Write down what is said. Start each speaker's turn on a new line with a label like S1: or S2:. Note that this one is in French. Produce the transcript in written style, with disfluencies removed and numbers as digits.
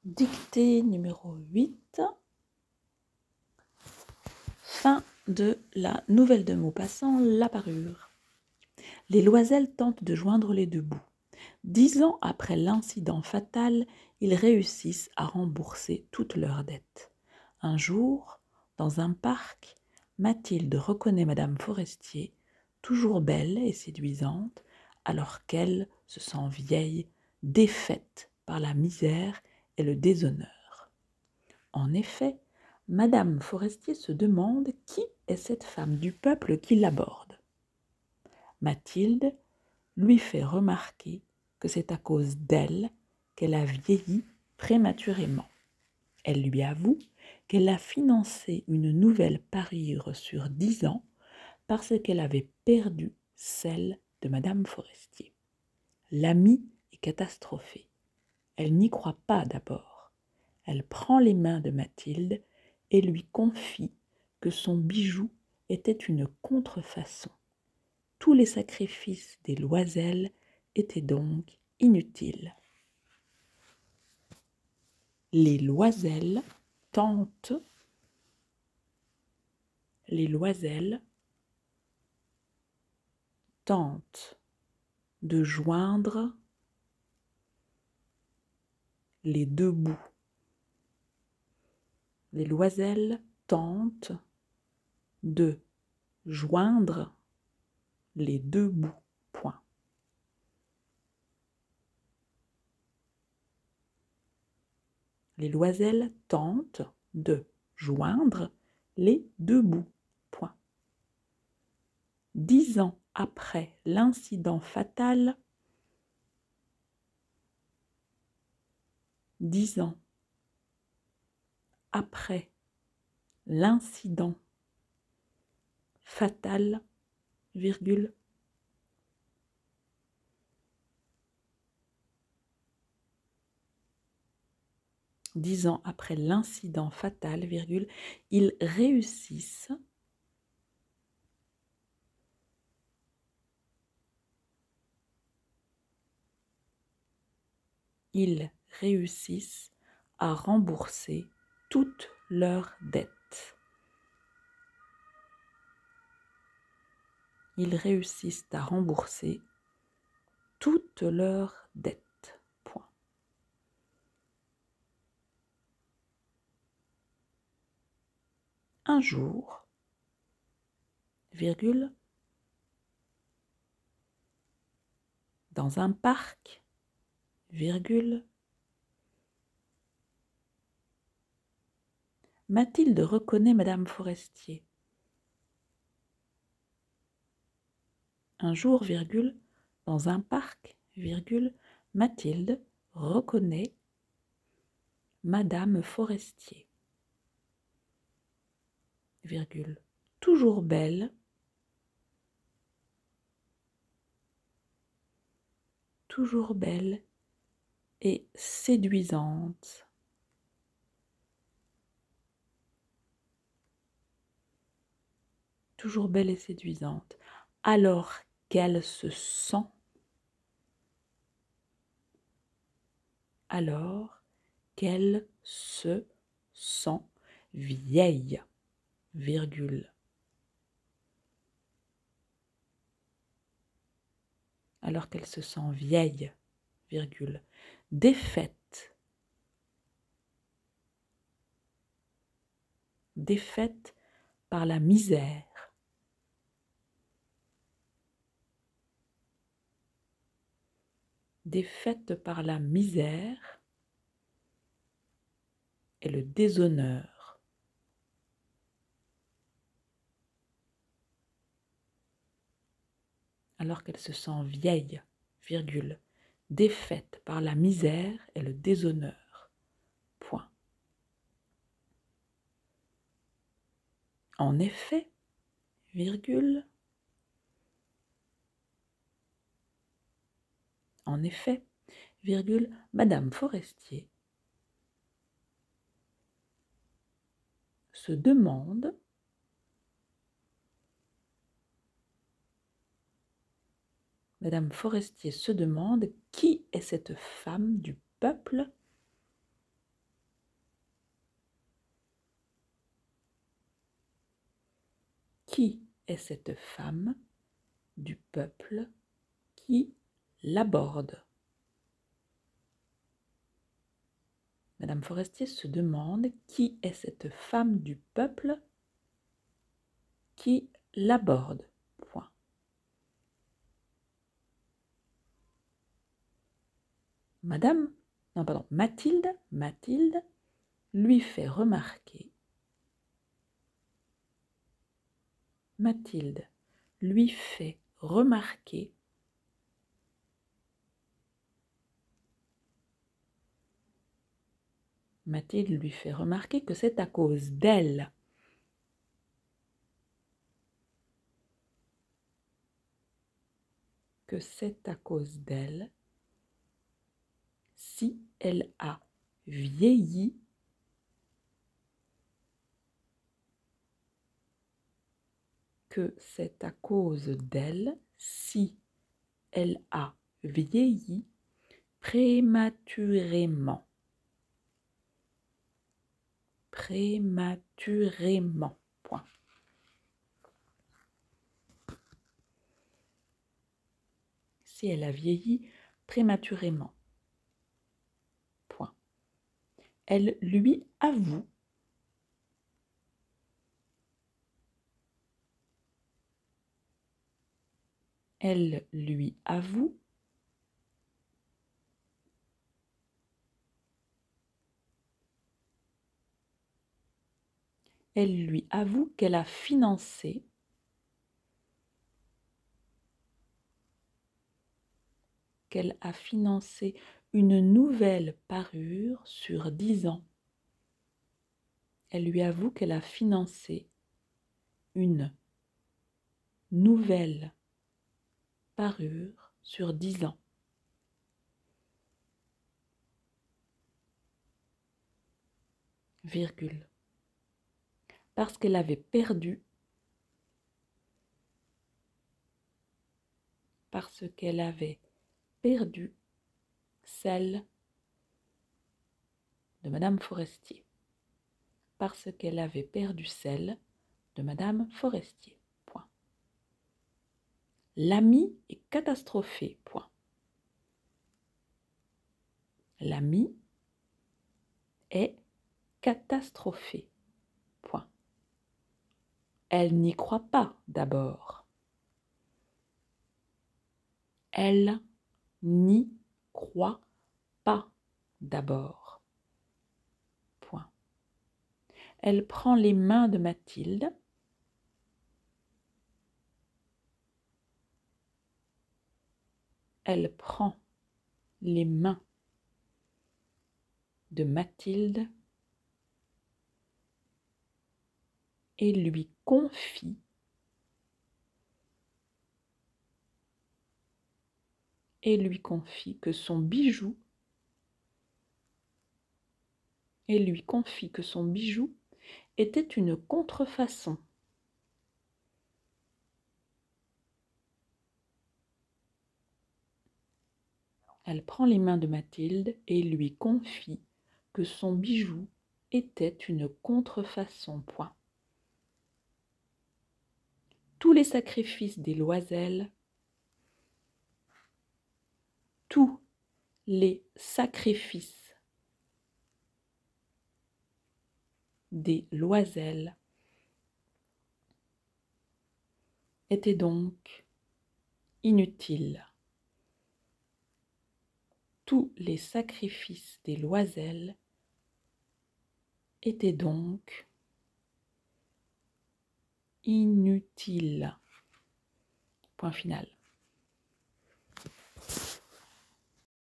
S1: Dictée numéro 8. Fin de la nouvelle de Maupassant, La Parure. Les Loisel tentent de joindre les deux bouts. 10 ans après l'incident fatal, ils réussissent à rembourser toutes leurs dettes. Un jour, dans un parc, Mathilde reconnaît Madame Forestier, toujours belle et séduisante, alors qu'elle se sent vieille, défaite par la misère et le déshonneur. En effet, Madame Forestier se demande qui est cette femme du peuple qui l'aborde. Mathilde lui fait remarquer que c'est à cause d'elle qu'elle a vieilli prématurément. Elle lui avoue qu'elle a financé une nouvelle parure sur 10 ans parce qu'elle avait perdu celle de Madame Forestier. L'amie est catastrophée. Elle n'y croit pas d'abord. Elle prend les mains de Mathilde et lui confie que son bijou était une contrefaçon. Tous les sacrifices des Loisel étaient donc inutiles. Les Loisel tentent de joindre les deux bouts. Les Loisel tentent de joindre les deux bouts. Point. Les Loisel tentent de joindre les deux bouts. Point. 10 ans après l'incident fatal, 10 ans après l'incident fatal, virgule, dix ans après l'incident fatal, virgule, ils réussissent à rembourser toutes leurs dettes. Ils réussissent à rembourser toutes leurs dettes. Point. Un jour, virgule, dans un parc, virgule, Mathilde reconnaît Madame Forestier. Un jour, virgule, dans un parc, virgule, Mathilde reconnaît Madame Forestier. Virgule, toujours belle, et séduisante. Toujours belle et séduisante, alors qu'elle se sent vieille, virgule. Alors qu'elle se sent vieille, virgule, défaite par la misère. Défaite par la misère et le déshonneur. Alors qu'elle se sent vieille, virgule, défaite par la misère et le déshonneur. Point. En effet, virgule, Madame Forestier se demande qui est cette femme du peuple Qui est cette femme du peuple qui l'aborde? Madame Forestier se demande qui est cette femme du peuple qui l'aborde. Point. Mathilde lui fait remarquer. Mathilde lui fait remarquer que c'est à cause d'elle. Que c'est à cause d'elle si elle a vieilli. Que c'est à cause d'elle si elle a vieilli prématurément. Prématurément. Point. Si elle a vieilli prématurément. Point. Elle lui avoue. Elle lui avoue. Elle lui avoue qu'elle a financé une nouvelle parure sur 10 ans. Elle lui avoue qu'elle a financé une nouvelle parure sur 10 ans. Virgule. Parce qu'elle avait perdu. Parce qu'elle avait perdu celle de Madame Forestier. Parce qu'elle avait perdu celle de Madame Forestier. Point. L'ami est catastrophé. Point. L'ami est catastrophé. Point. Elle n'y croit pas d'abord. Elle n'y croit pas d'abord. Point. Elle prend les mains de Mathilde. Elle prend les mains de Mathilde et lui confie que son bijou était une contrefaçon. Elle prend les mains de Mathilde et lui confie que son bijou était une contrefaçon. Point. Tous les sacrifices des Loisel, tous les sacrifices des Loisel étaient donc inutiles. Tous les sacrifices des Loisel étaient donc inutiles. Point final.